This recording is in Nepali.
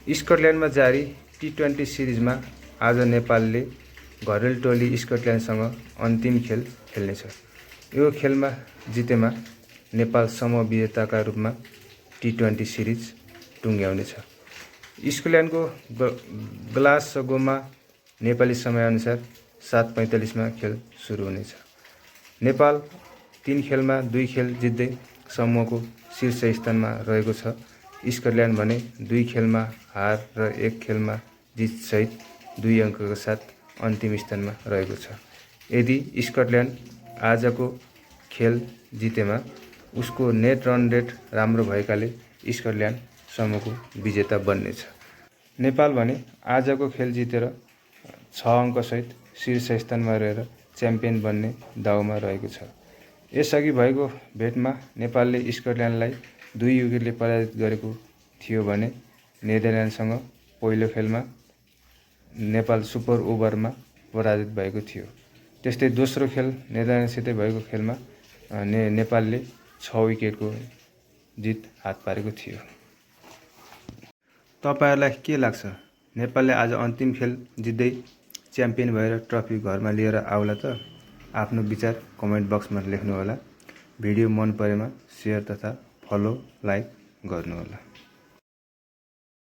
स्कटल्यान्डमा जारी T20 सिरिजमा आज नेपालले घरेलु टोली स्कटल्यान्डसँग अन्तिम खेल खेल्नेछ। यो खेलमा जितेमा नेपाल समविजेताका रूपमा T20 सिरिज टुङ्ग्याउनेछ। स्कटल्यान्डको ग्लासगोमा नेपाली समयअनुसार 7:45 मा खेल सुरु हुनेछ। नेपाल 3 खेलमा 2 खेल जित्दै समूहको शीर्ष स्थानमा रहेको छ। स्कटल्यान्ड भने 2 खेलमा हार र 1 खेलमा जितसहित 2 अङ्कका साथ अन्तिम स्थानमा रहेको छ। यदि स्कटल्यान्ड आजको खेल जितेमा उसको नेट रन रेट राम्रो भएकाले स्कटल्यान्ड समूहको विजेता बन्नेछ। नेपाल भने आजको खेल जितेर 6 अङ्कसहित शीर्ष स्थानमा रहेर च्याम्पियन बन्ने दाउमा रहेको छ। यसअघि भएको भेटमा नेपालले स्कटल्यान्डलाई 2 विकेटले पराजित गरेको थियो भने नेदरल्यान्डसँग पहिलो खेलमा नेपाल सुपर ओभरमा पराजित भएको थियो। त्यस्तै दोस्रो खेल नेदरल्यान्डसित भएको खेलमा नेपालले 6 विकेटको जित हात पारेको थियो। तपाईहरुलाई के लाग्छ? नेपालले आज अन्तिम खेल जित्दै च्याम्पियन भएर ट्रफी घरमा लिएर आउला त? आफ्नो विचार कमेन्ट बक्समा लेख्नुहोला। भिडियो मन परेमा शेयर तथा फलो लाइक गर्नुहोला।